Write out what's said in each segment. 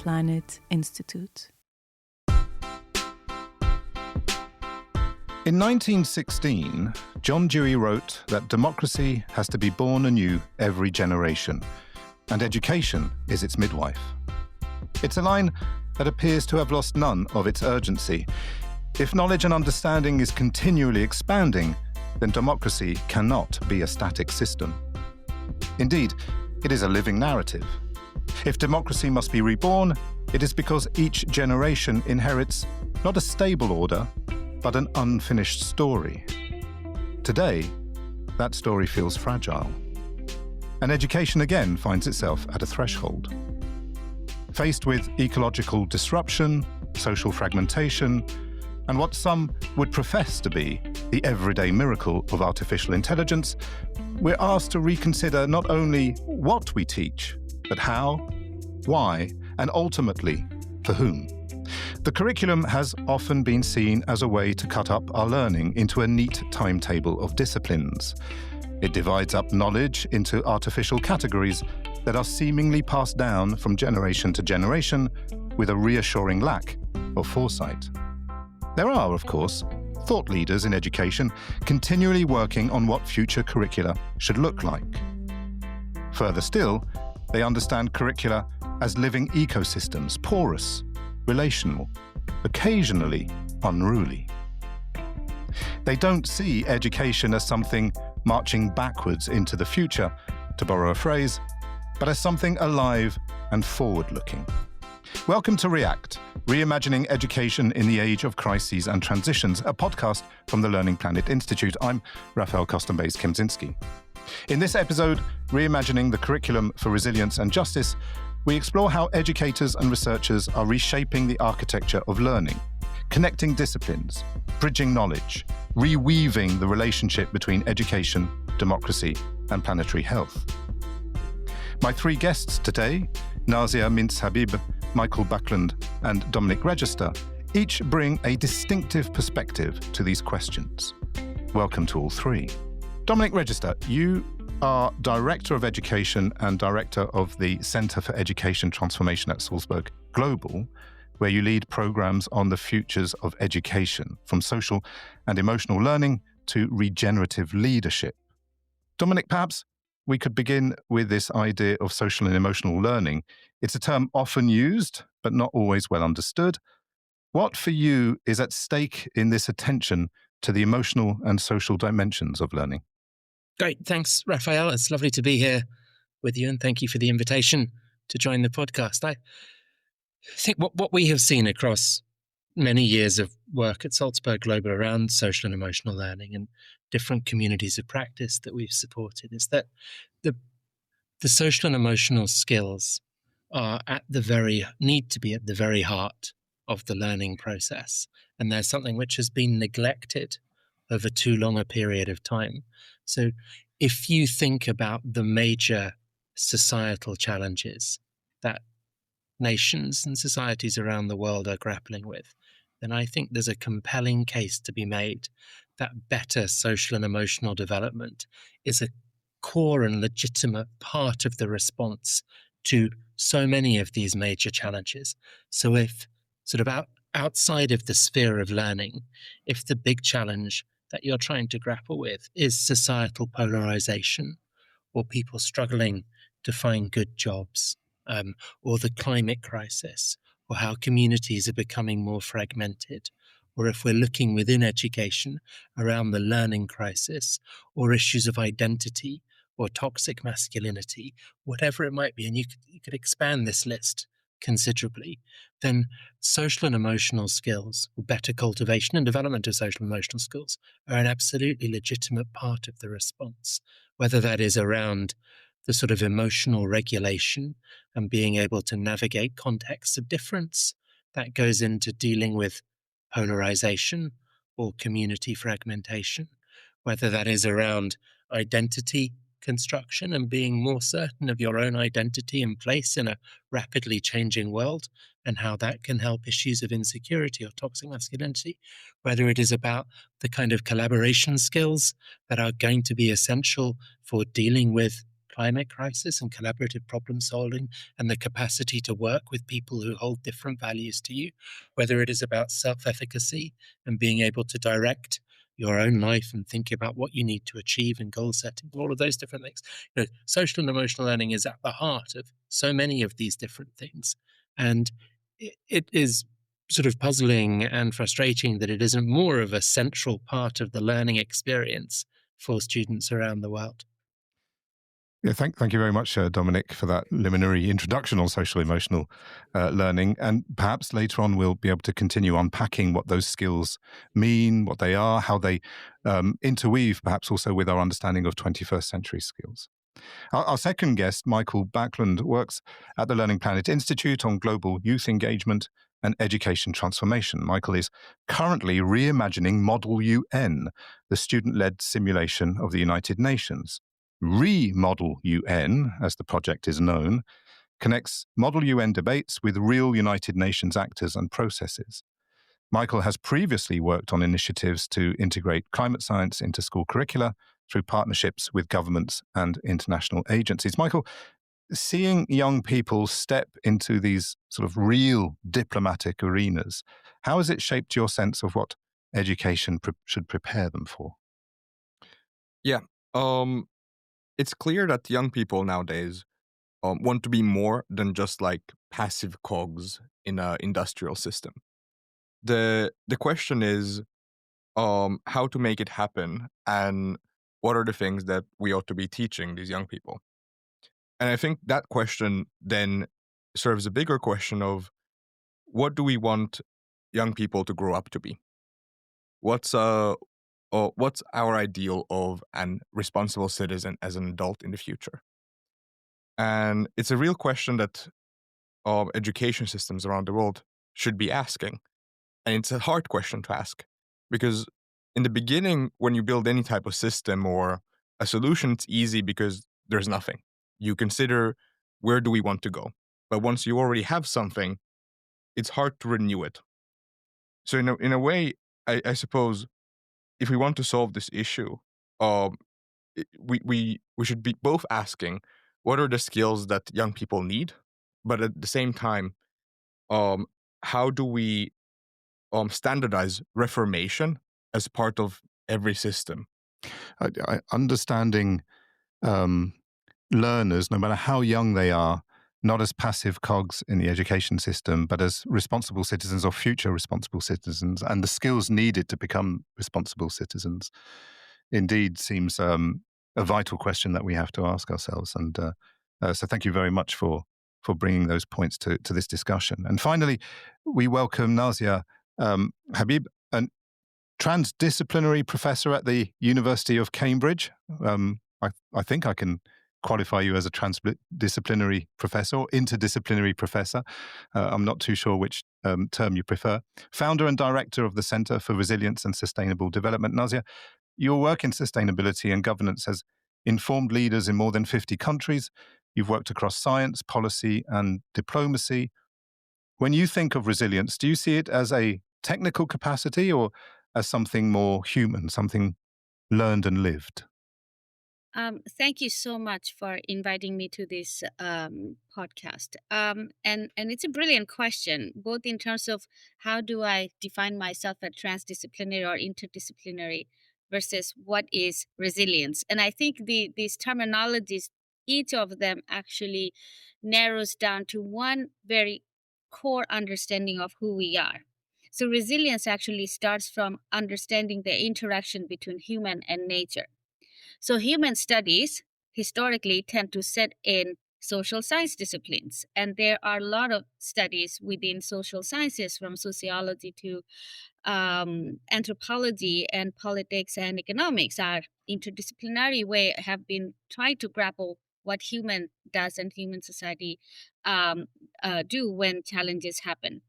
Planet Institute. In 1916, John Dewey wrote that democracy has to be born anew every generation, and education is its midwife. It's a line that appears to have lost none of its urgency. If knowledge and understanding is continually expanding, then democracy cannot be a static system. Indeed, it is a living narrative. If democracy must be reborn, it is because each generation inherits not a stable order, but an unfinished story. Today, that story feels fragile. And education again finds itself at a threshold. Faced with ecological disruption, social fragmentation, and what some would profess to be the everyday miracle of artificial intelligence, we're asked to reconsider not only what we teach, but how, why, and ultimately, for whom. The curriculum has often been seen as a way to cut up our learning into a neat timetable of disciplines. It divides up knowledge into artificial categories that are seemingly passed down from generation to generation with a reassuring lack of foresight. There are, of course, thought leaders in education continually working on what future curricula should look like. Further still, they understand curricula as living ecosystems, porous, relational, occasionally unruly. They don't see education as something marching backwards into the future, to borrow a phrase, but as something alive and forward-looking. Welcome to React, Reimagining Education in the Age of Crises and Transitions, a podcast from the Learning Planet Institute. I'm Raphael Costambeys-Kempczynski. In this episode, Reimagining the Curriculum for Resilience and Justice, we explore how educators and researchers are reshaping the architecture of learning, connecting disciplines, bridging knowledge, reweaving the relationship between education, democracy, and planetary health. My three guests today, Nazia Habib, Michael Bäcklund, and Dominic REGESTER, each bring a distinctive perspective to these questions. Welcome to all three. Dominic REGESTER, you are Director of Education and Director of the Centre for Education Transformation at Salzburg Global, where you lead programs on the futures of education, from social and emotional learning to regenerative leadership. Dominic, perhaps we could begin with this idea of social and emotional learning. It's a term often used, but not always well understood. What for you is at stake in this attention to the emotional and social dimensions of learning? Great. Thanks, Raphael. It's lovely to be here with you, and thank you for the invitation to join the podcast. I think what we have seen across many years of work at Salzburg Global around social and emotional learning and different communities of practice that we've supported is that the social and emotional skills are need to be at the very heart of the learning process. And there's something which has been neglected over too long a period of time. So if you think about the major societal challenges that nations and societies around the world are grappling with, then I think there's a compelling case to be made that better social and emotional development is a core and legitimate part of the response to so many of these major challenges. So if sort of outside of the sphere of learning, if the big challenge that you're trying to grapple with is societal polarization, or people struggling to find good jobs, or the climate crisis, or how communities are becoming more fragmented, or if we're looking within education around the learning crisis, or issues of identity, or toxic masculinity, whatever it might be, and you could expand this list considerably, then social and emotional skills, or better cultivation and development of social and emotional skills, are an absolutely legitimate part of the response, whether that is around the sort of emotional regulation and being able to navigate contexts of difference that goes into dealing with polarization or community fragmentation, whether that is around identity construction and being more certain of your own identity and place in a rapidly changing world, and how that can help issues of insecurity or toxic masculinity, whether it is about the kind of collaboration skills that are going to be essential for dealing with climate crisis and collaborative problem solving and the capacity to work with people who hold different values to you, whether it is about self-efficacy and being able to direct your own life and think about what you need to achieve in goal setting, all of those different things. Social and emotional learning is at the heart of so many of these different things. And it is sort of puzzling and frustrating that it isn't more of a central part of the learning experience for students around the world. Yeah, thank you very much, Dominic, for that preliminary introduction on social emotional learning. And perhaps later on we'll be able to continue unpacking what those skills mean, what they are, how they interweave perhaps also with our understanding of 21st century skills. Our second guest, Michael Bäcklund, works at the Learning Planet Institute on global youth engagement and education transformation. Michael is currently reimagining Model UN, the student-led simulation of the United Nations. Remodel UN, as the project is known, connects Model UN debates with real United Nations actors and processes. Michael has previously worked on initiatives to integrate climate science into school curricula through partnerships with governments and international agencies. Michael, seeing young people step into these sort of real diplomatic arenas, how has it shaped your sense of what education should prepare them for? Yeah, it's clear that young people nowadays want to be more than just like passive cogs in an industrial system. The question is how to make it happen, and what are the things that we ought to be teaching these young people. And I think that question then serves a bigger question of what do we want young people to grow up to be? What's our ideal of an responsible citizen as an adult in the future? And it's a real question that education systems around the world should be asking. And it's a hard question to ask because in the beginning, when you build any type of system or a solution, it's easy because there's nothing. You consider, where do we want to go? But once you already have something, it's hard to renew it. So in a way, I suppose if we want to solve this issue, we should be both asking what are the skills that young people need, but at the same time, how do we standardize reformation as part of every system? Understanding learners, no matter how young they are, not as passive cogs in the education system, but as responsible citizens or future responsible citizens, and the skills needed to become responsible citizens, indeed seems a vital question that we have to ask ourselves. And so thank you very much for bringing those points to this discussion. And finally, we welcome Nazia Habib, a transdisciplinary professor at the University of Cambridge. I think I can qualify you as a transdisciplinary professor or interdisciplinary professor. I'm not too sure which term you prefer. Founder and director of the Center for Resilience and Sustainable Development. Nazia, your work in sustainability and governance has informed leaders in more than 50 countries. You've worked across science, policy, and diplomacy. When you think of resilience, do you see it as a technical capacity or as something more human, something learned and lived? Thank you so much for inviting me to this podcast. And it's a brilliant question, both in terms of how do I define myself as transdisciplinary or interdisciplinary versus what is resilience. And I think these terminologies, each of them actually narrows down to one very core understanding of who we are. So resilience actually starts from understanding the interaction between human and nature. So human studies historically tend to set in social science disciplines. And there are a lot of studies within social sciences, from sociology to anthropology and politics and economics, are interdisciplinary way have been trying to grapple what human does and human society do when challenges happen.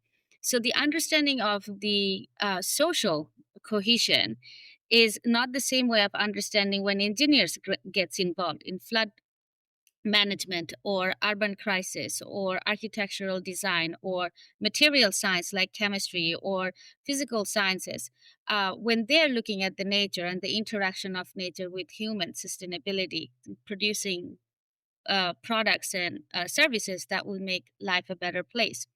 So the understanding of the social cohesion is not the same way of understanding when engineers gets involved in flood management or urban crisis or architectural design or material science like chemistry or physical sciences. When they're looking at the nature and the interaction of nature with human sustainability, producing products and services that will make life a better place.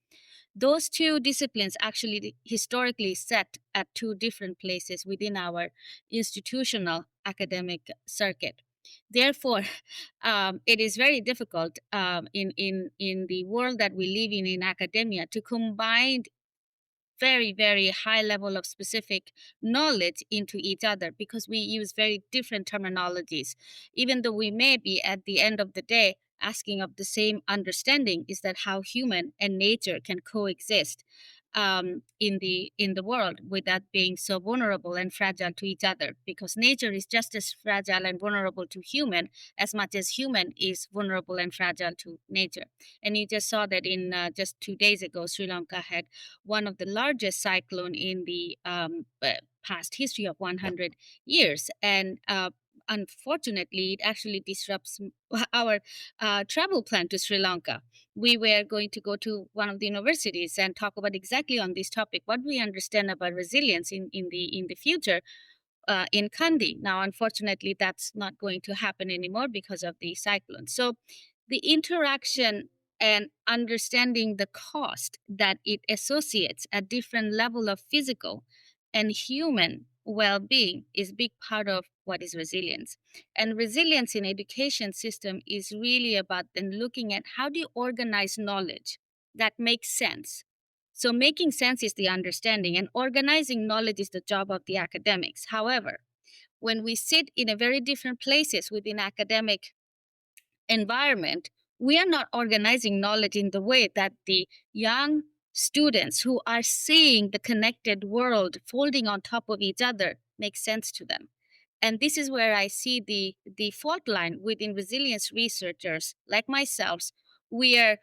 Those two disciplines actually historically sat at two different places within our institutional academic circuit. Therefore, it is very difficult in the world that we live in academia to combine very, very high level of specific knowledge into each other, because we use very different terminologies. Even though we may be at the end of the day asking of the same understanding, is that how human and nature can coexist in the world without being so vulnerable and fragile to each other, because nature is just as fragile and vulnerable to human as much as human is vulnerable and fragile to nature. And you just saw that in just 2 days ago, Sri Lanka had one of the largest cyclone in the past history of 100 years. And unfortunately, it actually disrupts our travel plan to Sri Lanka. We were going to go to one of the universities and talk about exactly on this topic, what we understand about resilience in the future in Kandy. Now, unfortunately, that's not going to happen anymore because of the cyclone. So the interaction and understanding the cost that it associates at different level of physical and human well-being is big part of what is resilience. And resilience in education system is really about then looking at how do you organize knowledge that makes sense. So making sense is the understanding, and organizing knowledge is the job of the academics. However, when we sit in a very different places within academic environment, we are not organizing knowledge in the way that the young students who are seeing the connected world folding on top of each other makes sense to them. And this is where I see the fault line within resilience researchers like myself. We're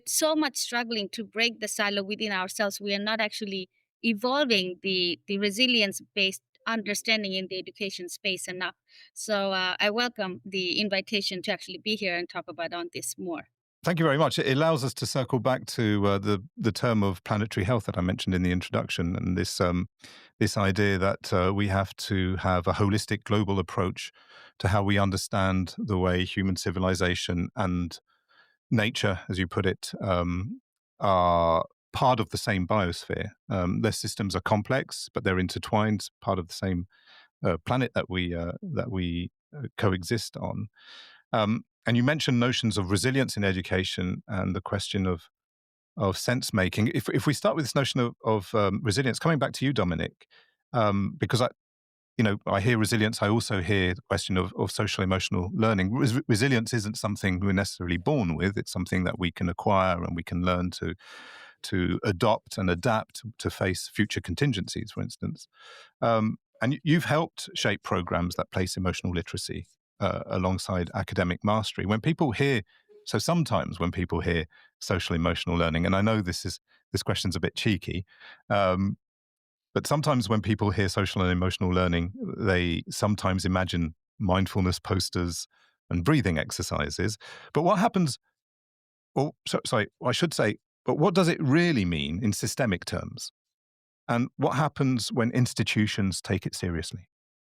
so much struggling to break the silo within ourselves. We are not actually evolving the resilience based understanding in the education space enough. So I welcome the invitation to actually be here and talk about on this more. Thank you very much. It allows us to circle back to the term of planetary health that I mentioned in the introduction, and this idea that we have to have a holistic global approach to how we understand the way human civilization and nature, as you put it, are part of the same biosphere. Their systems are complex, but they're intertwined, part of the same planet that we coexist on. And you mentioned notions of resilience in education and the question of sense making. If we start with this notion of resilience, coming back to you, Dominic, because I hear resilience, I also hear the question of social emotional learning. Resilience isn't something we're necessarily born with. It's something that we can acquire and we can learn to adopt and adapt to face future contingencies, for instance. And you've helped shape programs that place emotional literacy alongside academic mastery. Sometimes when people hear social emotional learning, and I know this question's a bit cheeky, but sometimes when people hear social and emotional learning, they sometimes imagine mindfulness posters and breathing exercises. But what happens, but what does it really mean in systemic terms? And what happens when institutions take it seriously?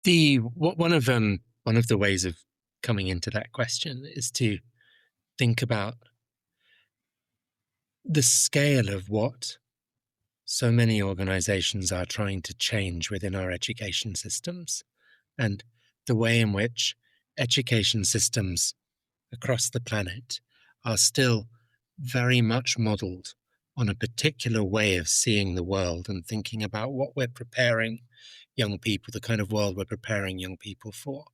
One of the ways of coming into that question is to think about the scale of what so many organizations are trying to change within our education systems, and the way in which education systems across the planet are still very much modeled on a particular way of seeing the world and thinking about what we're preparing young people, the kind of world we're preparing young people for.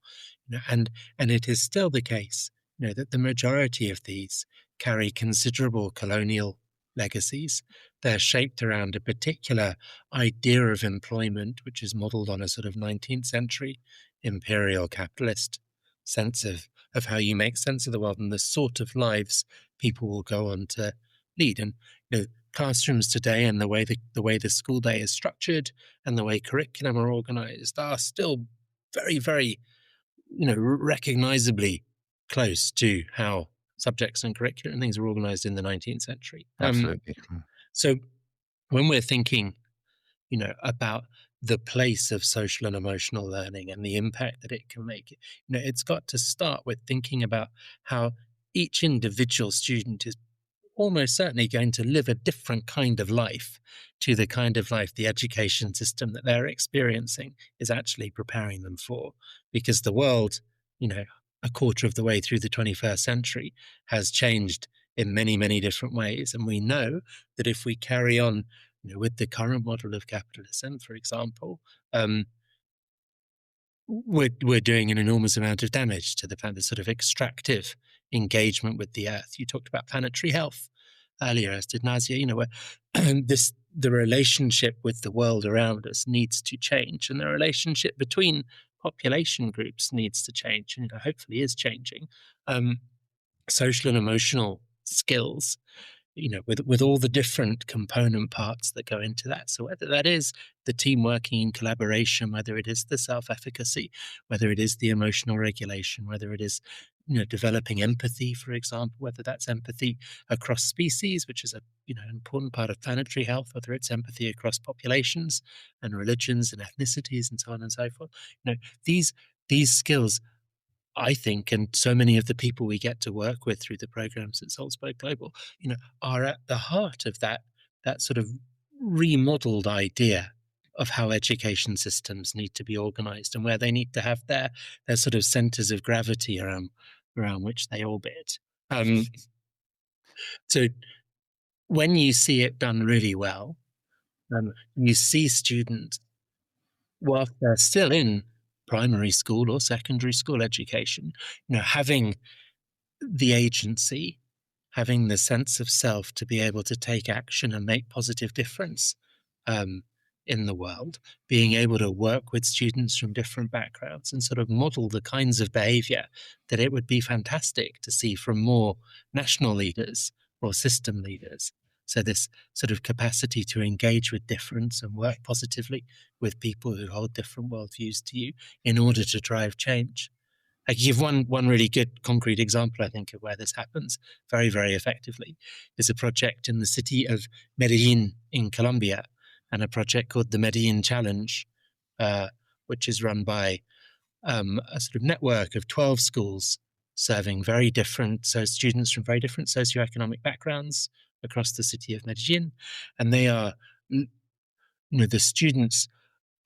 And it is still the case, that the majority of these carry considerable colonial legacies. They're shaped around a particular idea of employment, which is modeled on a sort of 19th century imperial capitalist sense of how you make sense of the world and the sort of lives people will go on to lead. And classrooms today and the way the school day is structured and the way curriculum are organized are still very, very, recognizably close to how subjects and curriculum and things are organized in the 19th century. Absolutely. So when we're thinking, about the place of social and emotional learning and the impact that it can make. It's got to start with thinking about how each individual student is almost certainly going to live a different kind of life to the kind of life the education system that they're experiencing is actually preparing them for. Because the world, a quarter of the way through the 21st century has changed in many, many different ways. And we know that if we carry on with the current model of capitalism, for example, we're doing an enormous amount of damage to the planet, the sort of extractive engagement with the earth. You talked about planetary health earlier, as did Nazia, where the relationship with the world around us needs to change, and the relationship between population groups needs to change, and hopefully is changing. Social and emotional skills, with all the different component parts that go into that. So whether that is the team working in collaboration, whether it is the self-efficacy, whether it is the emotional regulation, whether it is developing empathy, for example, whether that's empathy across species, which is an important part of planetary health, whether it's empathy across populations and religions and ethnicities and so on and so forth. These skills, I think, and so many of the people we get to work with through the programs at Salzburg Global, are at the heart of that sort of remodeled idea of how education systems need to be organized and where they need to have their sort of centers of gravity around which they orbit. So when you see it done really well, you see students, whilst they're still in primary school or secondary school education, having the agency, having the sense of self to be able to take action and make positive difference in the world, being able to work with students from different backgrounds and sort of model the kinds of behavior that it would be fantastic to see from more national leaders or system leaders. So this sort of capacity to engage with difference and work positively with people who hold different worldviews to you in order to drive change. I can give one really good concrete example, I think, of where this happens very, very effectively. There's a project in the city of Medellin in Colombia, and a project called the Medellin Challenge, which is run by a sort of network of 12 schools serving very different students from very different socioeconomic backgrounds across the city of Medellin. And they are, the students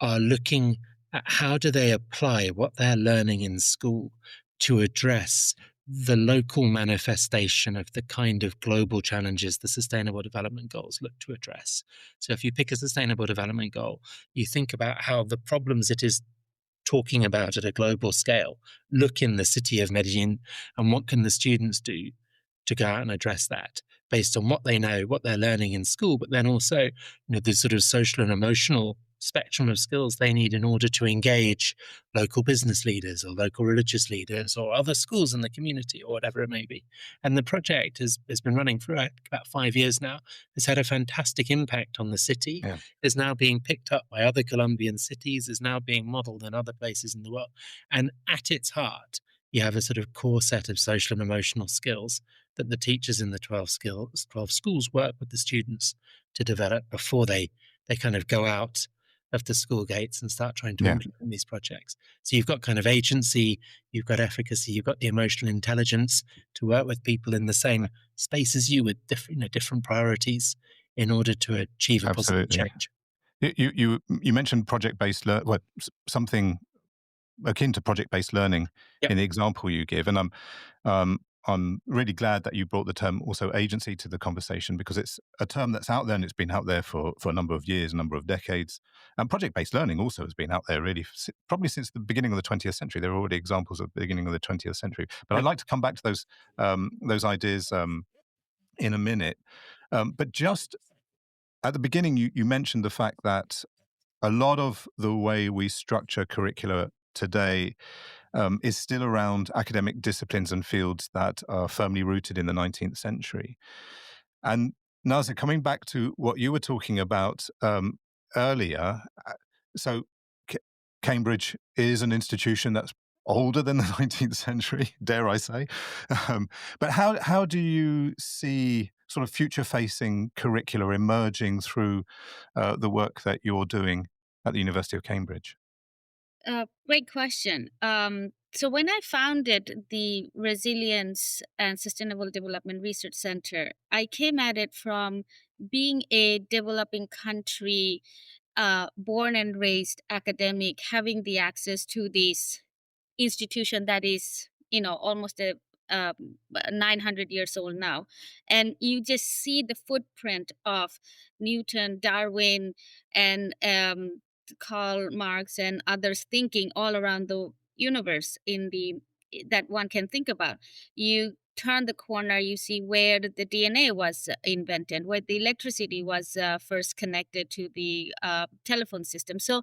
are looking at how do they apply what they're learning in school to address the local manifestation of the kind of global challenges the Sustainable Development Goals look to address. So if you pick a Sustainable Development Goal, you think about how the problems it is talking about at a global scale look in the city of Medellin, and what can the students do to go out and address that based on what they know, what they're learning in school, but then also the sort of social and emotional spectrum of skills they need in order to engage local business leaders or local religious leaders or other schools in the community or whatever it may be. And the project has been running for about 5 years now. It's had a fantastic impact on the city, is now being picked up by other Colombian cities, is now being modeled in other places in the world. And at its heart, you have a sort of core set of social and emotional skills that the teachers in the 12 schools work with the students to develop before they kind of go out of the school gates and start trying to implement these projects. So you've got kind of agency, you've got efficacy, you've got the emotional intelligence to work with people in the same space as you with different priorities in order to achieve a positive change. You mentioned project-based something akin to project-based learning in the example you give, and I'm really glad that you brought the term also agency to the conversation, because it's a term that's out there and it's been out there for a number of years, a number of decades. And project-based learning also has been out there really probably since the beginning of the 20th century. There are already examples of the beginning of the 20th century. But I'd like to come back to those ideas in a minute. But just at the beginning, you mentioned the fact that a lot of the way we structure curricula today is still around academic disciplines and fields that are firmly rooted in the 19th century. And Nazia, coming back to what you were talking about earlier, so Cambridge is an institution that's older than the 19th century, dare I say. But how do you see sort of future-facing curricula emerging through the work that you're doing at the University of Cambridge? Great question. So when I founded the Resilience and Sustainable Development Research Center, I came at it from being a developing country, born and raised academic, having the access to this institution that is, almost a 900 years old now. And you just see the footprint of Newton, Darwin, and Karl Marx and others thinking all around the universe that one can think about. You turn the corner, you see where the DNA was invented, where the electricity was first connected to the telephone system. So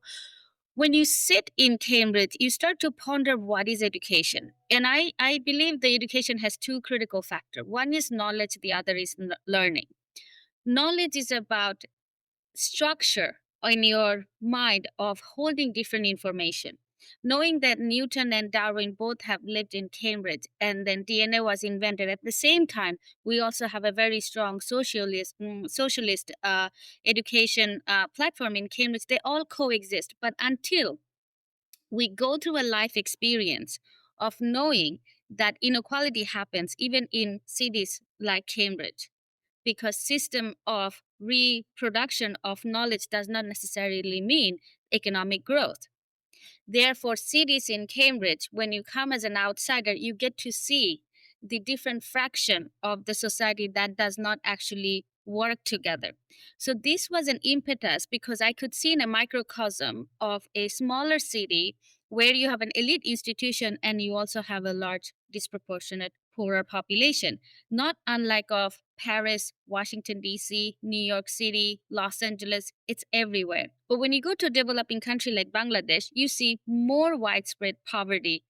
when you sit in Cambridge, you start to ponder what is education. And I believe the education has two critical factors. One is knowledge, the other is learning. Knowledge is about structure in your mind of holding different information. Knowing that Newton and Darwin both have lived in Cambridge and then DNA was invented at the same time, we also have a very strong socialist education platform in Cambridge. They all coexist. But until we go through a life experience of knowing that inequality happens even in cities like Cambridge, because system of reproduction of knowledge does not necessarily mean economic growth. Therefore, cities in Cambridge, when you come as an outsider, you get to see the different fraction of the society that does not actually work together. So this was an impetus because I could see in a microcosm of a smaller city where you have an elite institution and you also have a large disproportionate poorer population, not unlike of Paris, Washington, D.C., New York City, Los Angeles. It's everywhere. But when you go to a developing country like Bangladesh, you see more widespread poverty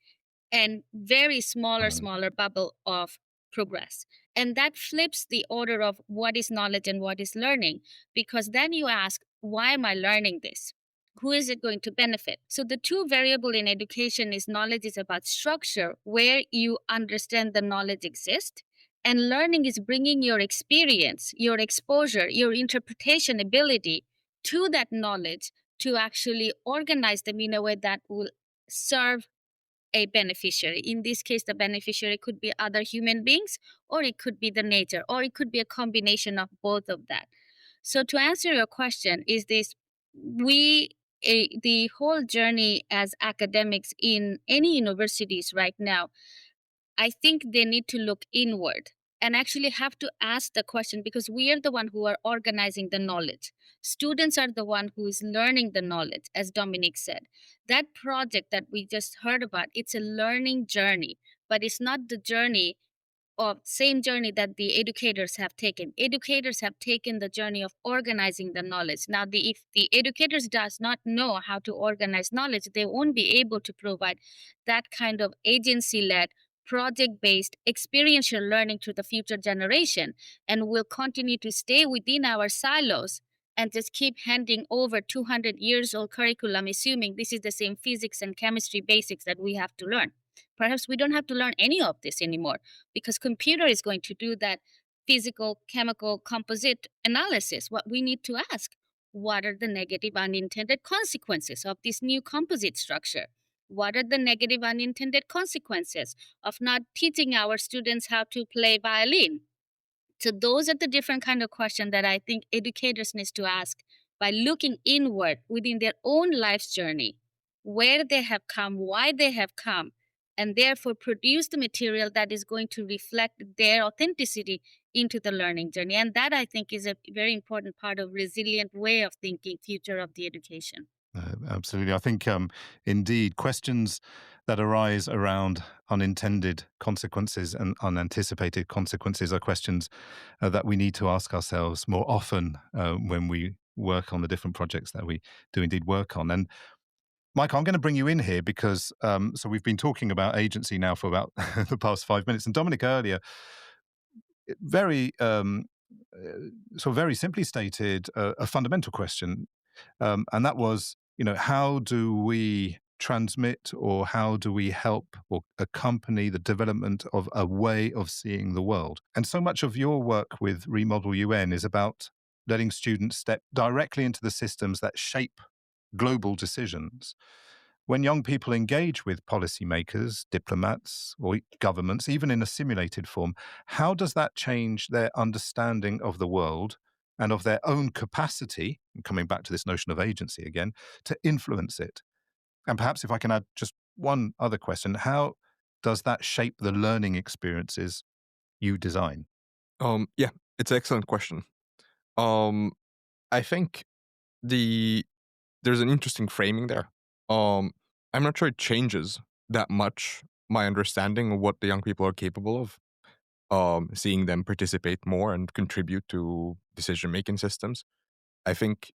and very smaller bubble of progress. And that flips the order of what is knowledge and what is learning, because then you ask, why am I learning this? Who is it going to benefit? So the two variable in education is knowledge is about structure, where you understand the knowledge exists, and learning is bringing your experience, your exposure, your interpretation ability to that knowledge to actually organize them in a way that will serve a beneficiary. In this case, the beneficiary could be other human beings, or it could be the nature, or it could be a combination of both of that. So to answer your question, is this the whole journey as academics in any universities right now, I think they need to look inward and actually have to ask the question, because we are the one who are organizing the knowledge. Students are the one who is learning the knowledge, as Dominic said. That project that we just heard about, it's a learning journey, but it's not the journey of same journey that the educators have taken. Educators have taken the journey of organizing the knowledge. Now, if the educators does not know how to organize knowledge, they won't be able to provide that kind of agency-led, project-based, experiential learning to the future generation, and will continue to stay within our silos and just keep handing over 200 years old curriculum, assuming this is the same physics and chemistry basics that we have to learn. Perhaps we don't have to learn any of this anymore, because computer is going to do that physical, chemical, composite analysis. What we need to ask, what are the negative unintended consequences of this new composite structure? What are the negative unintended consequences of not teaching our students how to play violin? So those are the different kind of questions that I think educators need to ask by looking inward within their own life's journey, where they have come, why they have come, and therefore produce the material that is going to reflect their authenticity into the learning journey. And that, I think, is a very important part of resilient way of thinking future of the education. Absolutely. I think, indeed, questions that arise around unintended consequences and unanticipated consequences are questions that we need to ask ourselves more often when we work on the different projects that we do indeed work on. And Mike, I'm going to bring you in here because so we've been talking about agency now for about the past 5 minutes, and Dominic earlier very very simply stated a fundamental question, and that was, how do we transmit, or how do we help or accompany the development of a way of seeing the world? And so much of your work with Remodel UN is about letting students step directly into the systems that shape global decisions. When young people engage with policymakers, diplomats, or governments, even in a simulated form, how does that change their understanding of the world and of their own capacity, coming back to this notion of agency again, to influence it? And perhaps if I can add just one other question, how does that shape the learning experiences you design? Yeah, it's an excellent question. I think there's an interesting framing there. I'm not sure it changes that much my understanding of what the young people are capable of. Seeing them participate more and contribute to decision-making systems. I think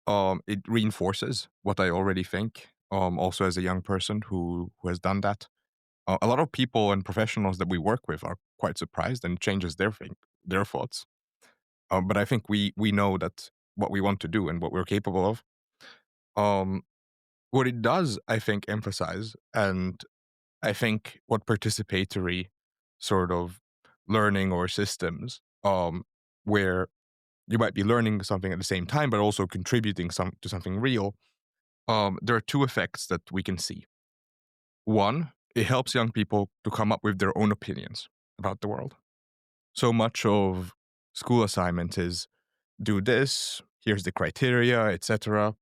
it reinforces what I already think. Also, as a young person who has done that, a lot of people and professionals that we work with are quite surprised, and it changes their thoughts. But I think we know that what we want to do and what we're capable of. What it does, I think, emphasize, and I think what participatory sort of learning or systems, where you might be learning something at the same time, but also contributing to something real. There are two effects that we can see. One, it helps young people to come up with their own opinions about the world. So much of school assignments is do this, here's the criteria, etc.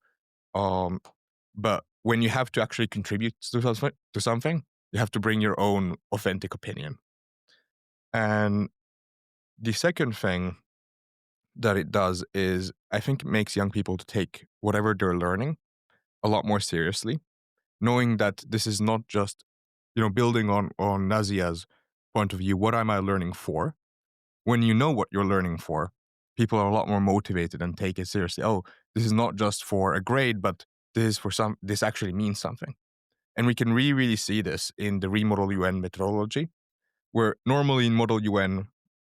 But when you have to actually contribute to something, you have to bring your own authentic opinion. And the second thing that it does is, I think it makes young people to take whatever they're learning a lot more seriously, knowing that this is not just, building on Nazia's point of view, what am I learning for? When you know what you're learning for, people are a lot more motivated and take it seriously. Oh, this is not just for a grade, but this actually means something. And we can really see this in the Remodel UN methodology, where normally in Model UN,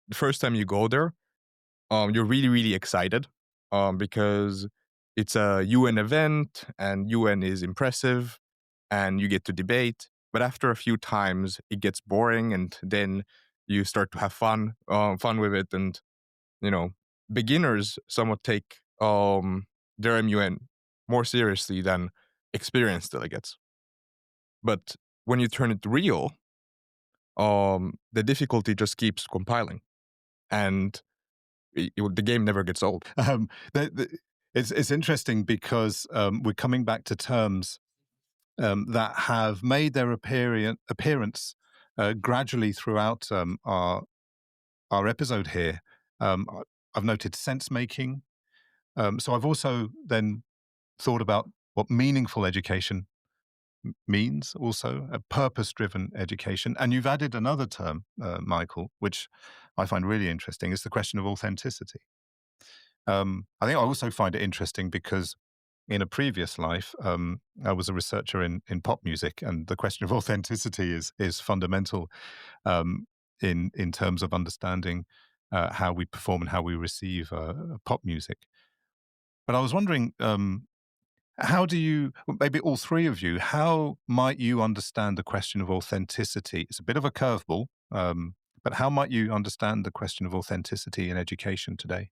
the first time you go there, you're really excited because it's a UN event and UN is impressive and you get to debate. But after a few times, it gets boring, and then you start to have fun with it. And beginners somewhat take their MUN more seriously than experienced delegates. But when you turn it real, the difficulty just keeps compiling, and the game never gets old. It's interesting because we're coming back to terms that have made their appearance gradually throughout our episode here. I've noted sense making. So I've also then thought about what meaningful education means, also a purpose-driven education. And you've added another term, Michael, which I find really interesting. It's the question of authenticity. I think I also find it interesting because in a previous life, I was a researcher in pop music, and the question of authenticity is fundamental in terms of understanding how we perform and how we receive pop music. But I was wondering, how do you, maybe all three of you, how might you understand the question of authenticity? It's a bit of a curveball, but how might you understand the question of authenticity in education today?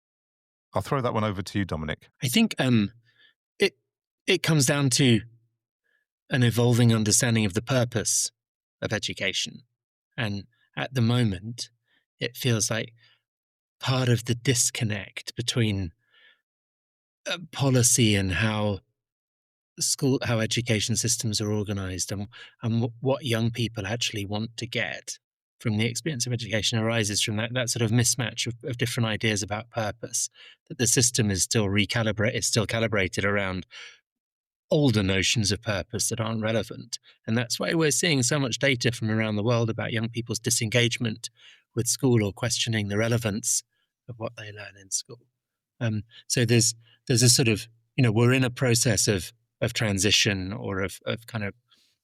I'll throw that one over to you, Dominic. I think it comes down to an evolving understanding of the purpose of education. And at the moment, it feels like part of the disconnect between policy and how education systems are organized and what young people actually want to get from the experience of education arises from that sort of mismatch of different ideas about purpose, that the system is still calibrated around older notions of purpose that aren't relevant. And that's why we're seeing so much data from around the world about young people's disengagement with school or questioning the relevance of what they learn in school. So there's a sort of, we're in a process of transition or of kind of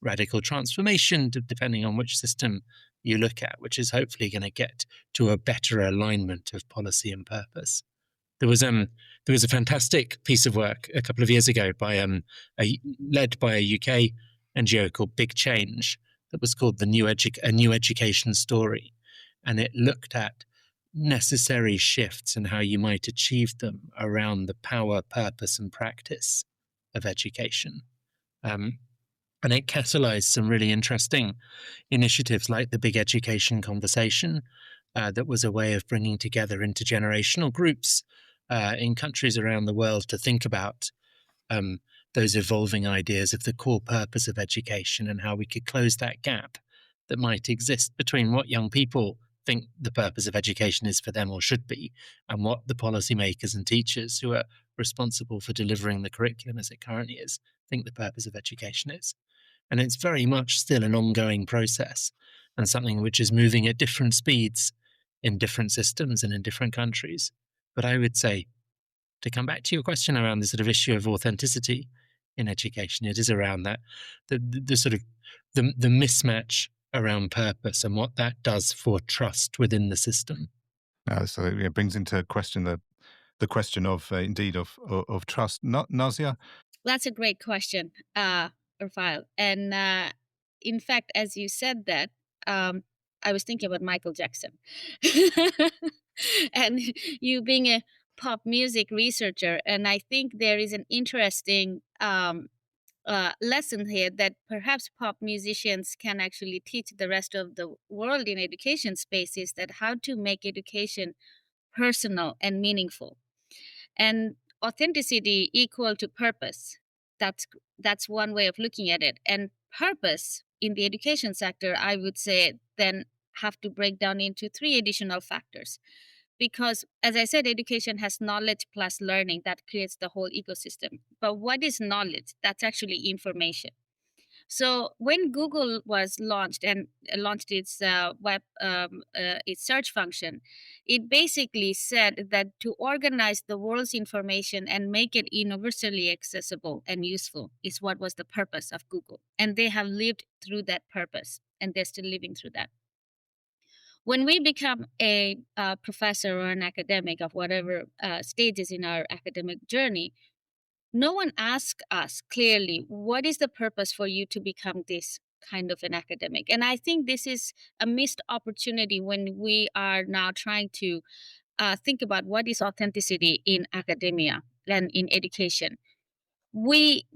radical transformation, depending on which system you look at, which is hopefully going to get to a better alignment of policy and purpose. There was a fantastic piece of work a couple of years ago led by a UK NGO called Big Change that was called A New Education Story. And it looked at necessary shifts and how you might achieve them around the power, purpose, and practice of education. And it catalyzed some really interesting initiatives like the Big Education Conversation, that was a way of bringing together intergenerational groups in countries around the world to think about those evolving ideas of the core purpose of education and how we could close that gap that might exist between what young people think the purpose of education is for them or should be, and what the policymakers and teachers who are responsible for delivering the curriculum as it currently is think the purpose of education is. And it's very much still an ongoing process and something which is moving at different speeds in different systems and in different countries. But I would say, to come back to your question around the sort of issue of authenticity in education, it is around that, the sort of the mismatch around purpose and what that does for trust within the system. So it brings into question the question of indeed of trust. Nazia? That's a great question, Raphael. And in fact, as you said that, I was thinking about Michael Jackson. And you being a pop music researcher, and I think there is an interesting lesson here that perhaps pop musicians can actually teach the rest of the world in education spaces, that how to make education personal and meaningful. And authenticity equal to purpose. That's one way of looking at it. And purpose in the education sector, I would say, then have to break down into 3 additional factors. Because, as I said, education has knowledge plus learning that creates the whole ecosystem. But what is knowledge? That's actually information. So when Google was launched and launched its its search function, it basically said that to organize the world's information and make it universally accessible and useful is what was the purpose of Google. And they have lived through that purpose, and they're still living through that. When we become a professor or an academic of whatever stages in our academic journey, no one asks us clearly, what is the purpose for you to become this kind of an academic? And I think this is a missed opportunity when we are now trying to think about what is authenticity in academia and in education.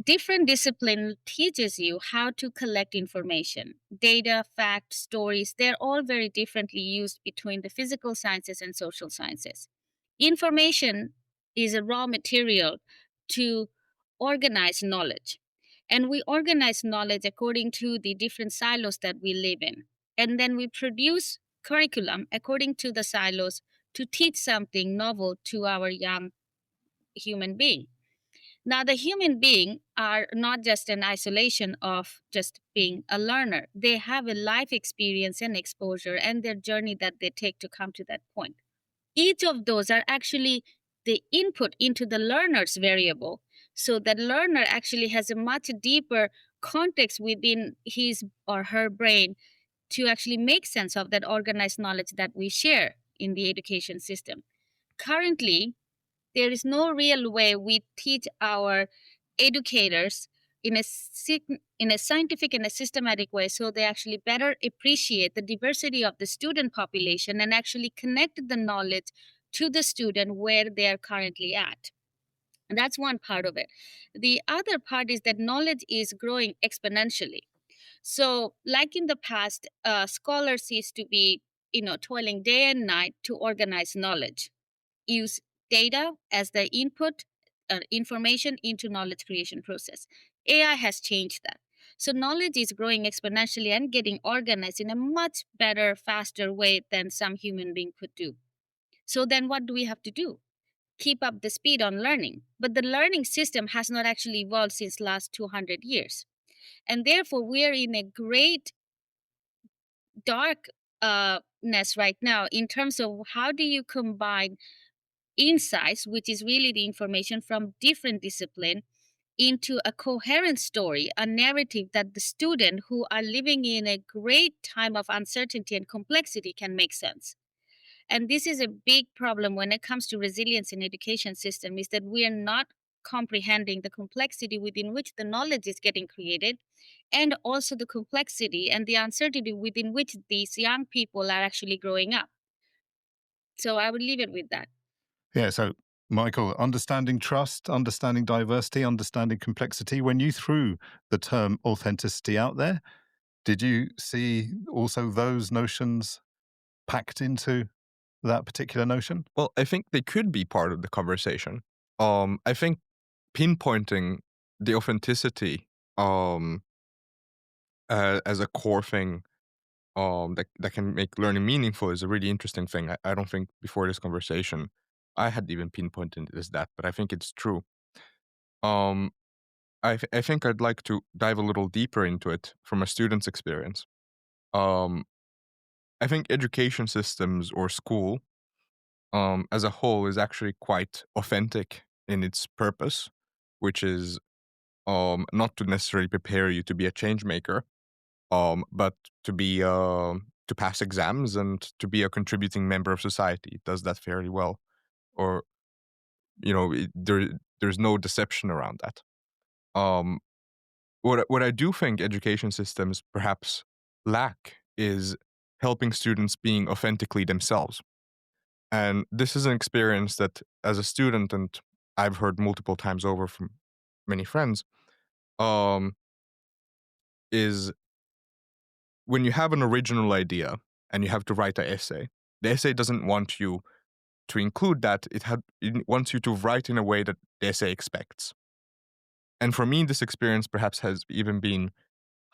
Different discipline teaches you how to collect information, data, facts, stories. They're all very differently used between the physical sciences and social sciences. Information is a raw material to organize knowledge. And we organize knowledge according to the different silos that we live in. And then we produce curriculum according to the silos to teach something novel to our young human being. Now, the human being are not just an isolation of just being a learner. They have a life experience and exposure and their journey that they take to come to that point. Each of those are actually the input into the learner's variable. So that learner actually has a much deeper context within his or her brain to actually make sense of that organized knowledge that we share in the education system. Currently, there is no real way we teach our educators in a scientific and a systematic way so they actually better appreciate the diversity of the student population and actually connect the knowledge to the student where they are currently at. And that's one part of it. The other part is that knowledge is growing exponentially. So, like in the past, scholars used to be, toiling day and night to organize knowledge, use data as the input, information into knowledge creation process. AI has changed that. So knowledge is growing exponentially and getting organized in a much better, faster way than some human being could do. So then what do we have to do? Keep up the speed on learning. But the learning system has not actually evolved since last 200 years. And therefore, we are in a great darkness right now in terms of how do you combine insights, which is really the information from different discipline, into a coherent story, a narrative that the student who are living in a great time of uncertainty and complexity can make sense. And this is a big problem when it comes to resilience in education system, is that we are not comprehending the complexity within which the knowledge is getting created, and also the complexity and the uncertainty within which these young people are actually growing up. So I would leave it with that. Yeah, so Michael, understanding trust, understanding diversity, understanding complexity. When you threw the term authenticity out there, did you see also those notions packed into that particular notion? Well, I think they could be part of the conversation. I think pinpointing the authenticity as a core thing that can make learning meaningful is a really interesting thing. I don't think before this conversation I had even pinpointed it as that, but I think it's true. Um, I think I'd like to dive a little deeper into it from a student's experience. Um, I think education systems or school as a whole is actually quite authentic in its purpose, which is not to necessarily prepare you to be a change maker, but to be to pass exams and to be a contributing member of society. It does that fairly well, or there's no deception around that. Um, what I do think education systems perhaps lack is helping students being authentically themselves. And this is an experience that, as a student, and I've heard multiple times over from many friends, um, is when you have an original idea and you have to write an essay. The essay doesn't want you to include that; it wants you to write in a way that the essay expects. And for me, this experience perhaps has even been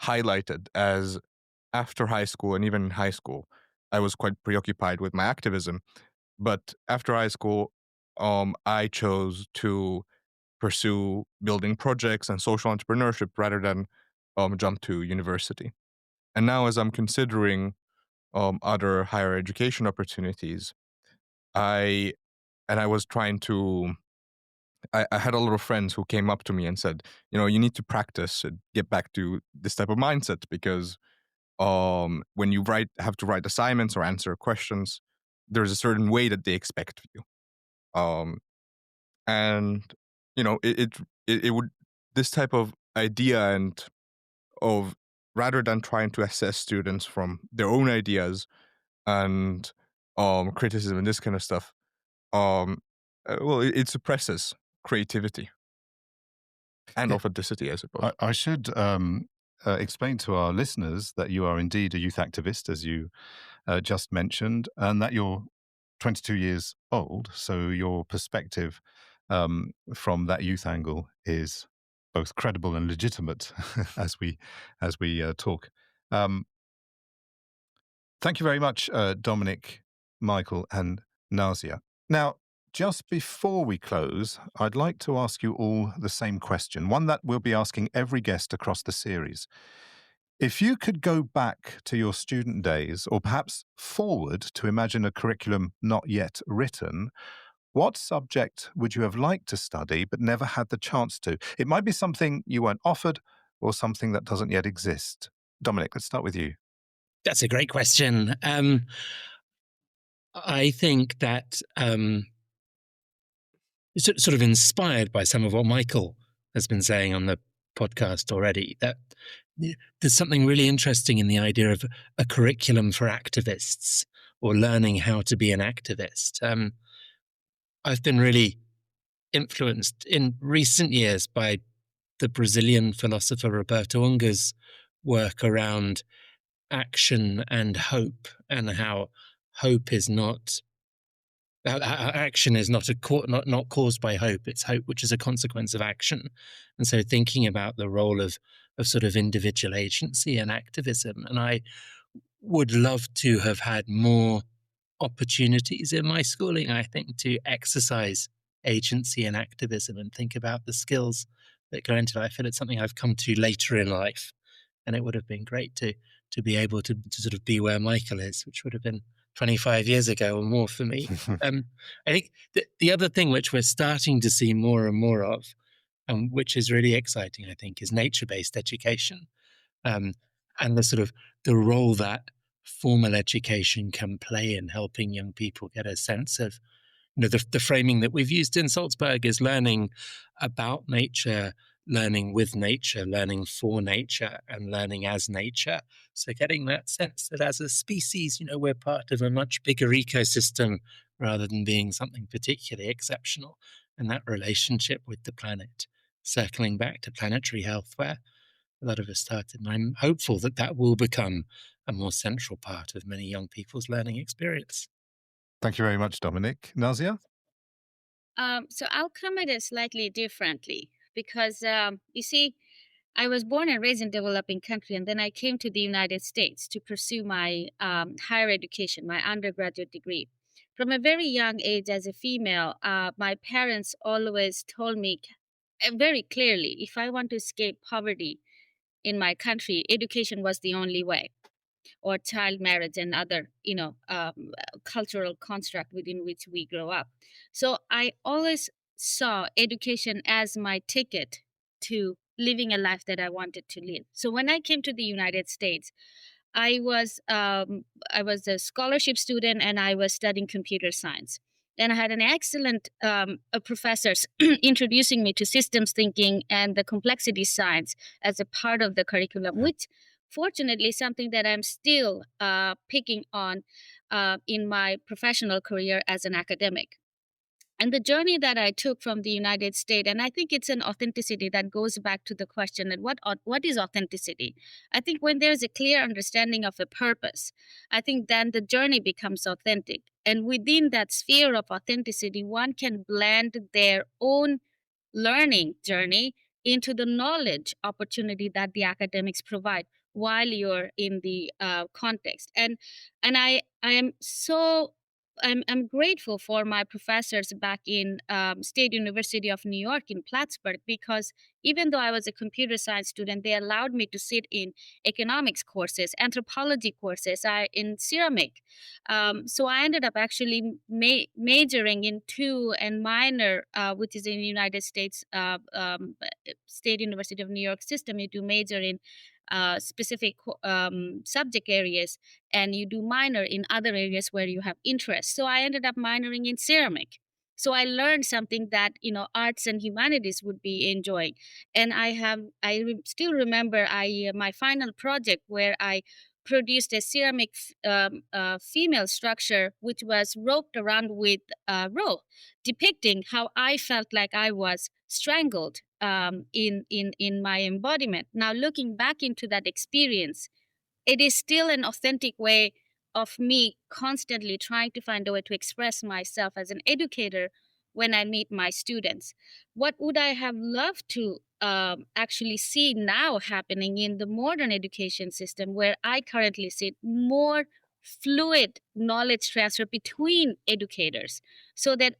highlighted as after high school and even in high school, I was quite preoccupied with my activism. But after high school, I chose to pursue building projects and social entrepreneurship rather than jump to university. And now, as I'm considering other higher education opportunities, I and I was trying to. I had a lot of friends who came up to me and said, you need to practice and get back to this type of mindset because when you have to write assignments or answer questions, there's a certain way that they expect of you. And it would this type of idea and of rather than trying to assess students from their own ideas and criticism and this kind of stuff, it suppresses creativity and Yeah. authenticity, I suppose. I should explain to our listeners that you are indeed a youth activist, as you just mentioned, and that you're 22 years old. So your perspective from that youth angle is both credible and legitimate as we talk. Thank you very much, Dominic, Michael, and Nazia. Now, just before we close, I'd like to ask you all the same question, one that we'll be asking every guest across the series. If you could go back to your student days, or perhaps forward to imagine a curriculum not yet written, what subject would you have liked to study but never had the chance to? It might be something you weren't offered or something that doesn't yet exist. Dominic, let's start with you. That's a great question. I think that sort of inspired by some of what Michael has been saying on the podcast already, that there's something really interesting in the idea of a curriculum for activists or learning how to be an activist. I've been really influenced in recent years by the Brazilian philosopher Roberto Unga's work around action and hope, and how hope is not action is not caused by hope. It's hope which is a consequence of action. And so thinking about the role of sort of individual agency and activism. And I would love to have had more opportunities in my schooling, I think, to exercise agency and activism and think about the skills that go into it. I feel it's something I've come to later in life. And it would have been great to be able to sort of be where Michael is, which would have been 25 years ago or more for me. I think the other thing which we're starting to see more and more of, and which is really exciting, I think, is nature-based education, and the sort of the role that formal education can play in helping young people get a sense of the framing that we've used in Salzburg is learning about nature, learning with nature, learning for nature, and learning as nature. So getting that sense that as a species, we're part of a much bigger ecosystem rather than being something particularly exceptional. And that relationship with the planet, circling back to planetary health, where a lot of us started. And I'm hopeful that that will become a more central part of many young people's learning experience. Thank you very much, Dominic. Nazia? So I'll come at it slightly differently because you see, I was born and raised in developing country, and then I came to the United States to pursue my higher education, my undergraduate degree. From a very young age, as a female, my parents always told me very clearly, if I want to escape poverty in my country, education was the only way, or child marriage and other cultural construct within which we grow up. So I always saw education as my ticket to living a life that I wanted to live. So when I came to the United States, I was a scholarship student, and I was studying computer science. And I had an excellent professors introducing me to systems thinking and the complexity science as a part of the curriculum, which fortunately something that I'm still picking on in my professional career as an academic. And the journey that I took from the United States, and I think it's an authenticity that goes back to the question that what is authenticity? I think when there's a clear understanding of a purpose, I think then the journey becomes authentic. And within that sphere of authenticity, one can blend their own learning journey into the knowledge opportunity that the academics provide while you're in the context. And I am so I'm grateful for my professors back in State University of New York in Plattsburgh, because even though I was a computer science student, they allowed me to sit in economics courses, anthropology courses, in ceramic. So I ended up actually majoring in two, and minor, which is in the United States, State University of New York system, you do major in specific subject areas, and you do minor in other areas where you have interest. So I ended up minoring in ceramic. So I learned something that arts and humanities would be enjoying. And still remember my final project where I produced a ceramic female structure which was roped around with rope, depicting how I felt like I was strangled in my embodiment. Now, looking back into that experience, it is still an authentic way of me constantly trying to find a way to express myself as an educator when I meet my students. What would I have loved to actually see now happening in the modern education system, where I currently sit, more fluid knowledge transfer between educators, so that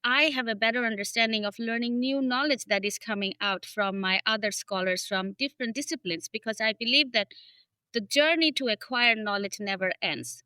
I have a better understanding of learning new knowledge that is coming out from my other scholars from different disciplines, because I believe that the journey to acquire knowledge never ends.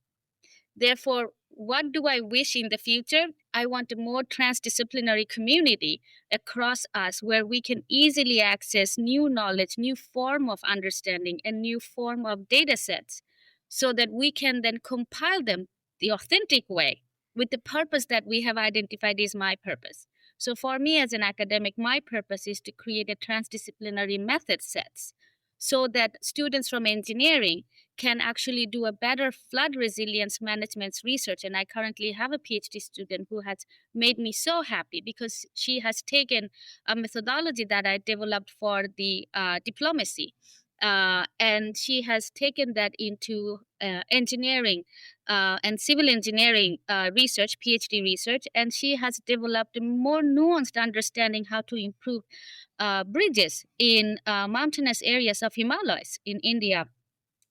Therefore, what do I wish in the future? I want a more transdisciplinary community across us, where we can easily access new knowledge, new form of understanding, and new form of data sets, so that we can then compile them the authentic way with the purpose that we have identified is my purpose. So for me as an academic, my purpose is to create a transdisciplinary method sets, so that students from engineering can actually do a better flood resilience management research. And I currently have a PhD student who has made me so happy, because she has taken a methodology that I developed for the diplomacy. And she has taken that into engineering and civil engineering research, PhD research, and she has developed a more nuanced understanding how to improve bridges in mountainous areas of Himalayas in India,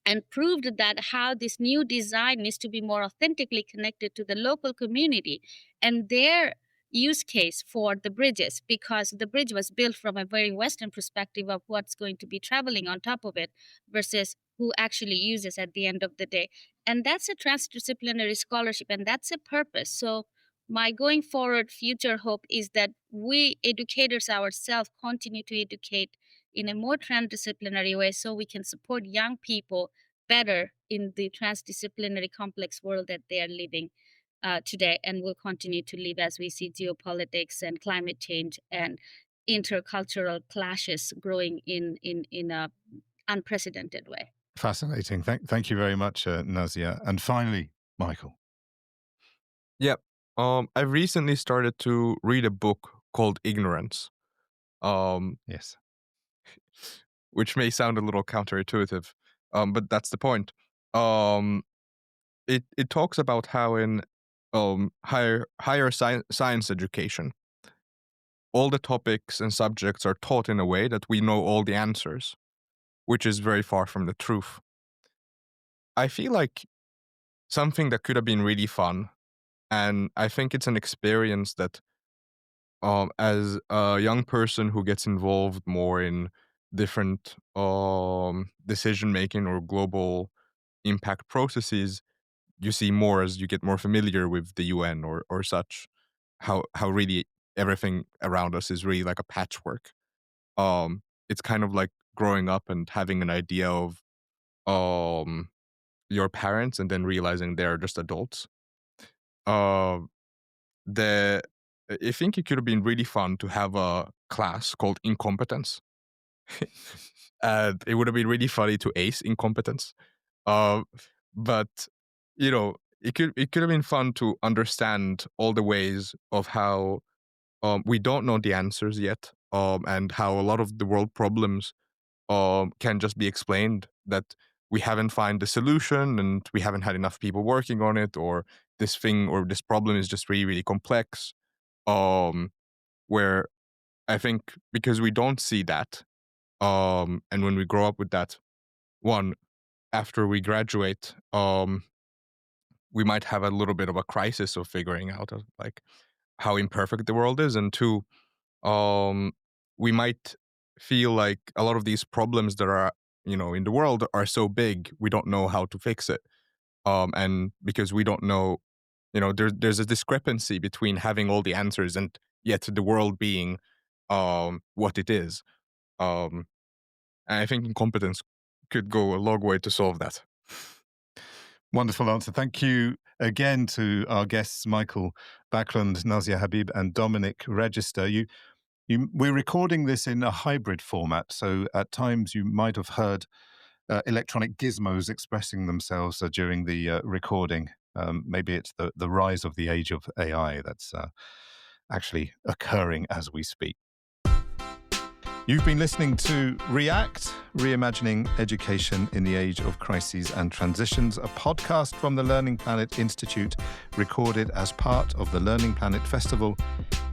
and proved that how this new design needs to be more authentically connected to the local community and their use case for the bridges, because the bridge was built from a very Western perspective of what's going to be traveling on top of it versus who actually uses at the end of the day. And that's a transdisciplinary scholarship, and that's a purpose. So my going forward future hope is that we educators ourselves continue to educate in a more transdisciplinary way, so we can support young people better in the transdisciplinary complex world that they are living. today and will continue to live as we see geopolitics and climate change and intercultural clashes growing in a unprecedented way. Fascinating. Thank you very much, Nazia. And finally, Michael. Yeah. I recently started to read a book called Ignorance. Yes. Which may sound a little counterintuitive, but that's the point. It talks about how in higher science education, all the topics and subjects are taught in a way that we know all the answers, which is very far from the truth. I feel like something that could have been really fun, and I think it's an experience that, as a young person who gets involved more in different decision making or global impact processes, you see more as you get more familiar with the UN or such, how really everything around us is really like a patchwork. It's kind of like growing up and having an idea of um your parents and then realizing they're just adults. Uh, the I think it could have been really fun to have a class called incompetence. And it would have been really funny to ace incompetence. Uh, but it could have been fun to understand all the ways of how we don't know the answers yet, and how a lot of the world problems can just be explained that we haven't found the solution and we haven't had enough people working on it, or this thing or this problem is just really, really complex. Where I think because we don't see that, and when we grow up with that, one, after we graduate, we might have a little bit of a crisis of figuring out like how imperfect the world is, and two, um, we might feel like a lot of these problems that are in the world are so big we don't know how to fix it, and because we don't know, there's a discrepancy between having all the answers and yet the world being what it is, and I think incompetence could go a long way to solve that. Wonderful answer. Thank you again to our guests, Michael Bäcklund, Nazia Habib, and Dominic REGESTER. We're recording this in a hybrid format, so at times you might have heard electronic gizmos expressing themselves during the recording. Maybe it's the rise of the age of AI that's actually occurring as we speak. You've been listening to React, Reimagining Education in the Age of Crises and Transitions, a podcast from the Learning Planet Institute, recorded as part of the Learning Planet Festival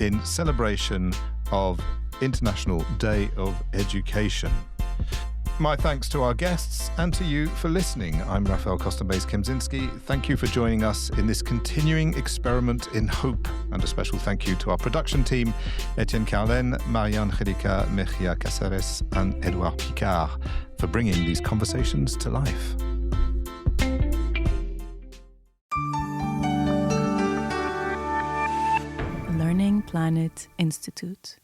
in celebration of International Day of Education. My thanks to our guests and to you for listening. I'm Raphael Costambeys-Kempczynski. Thank you for joining us in this continuing experiment in hope. And a special thank you to our production team, Etienne Carlen, Marie-Angelica Mejia Caceres, and Edouard Picard, for bringing these conversations to life. Learning Planet Institute.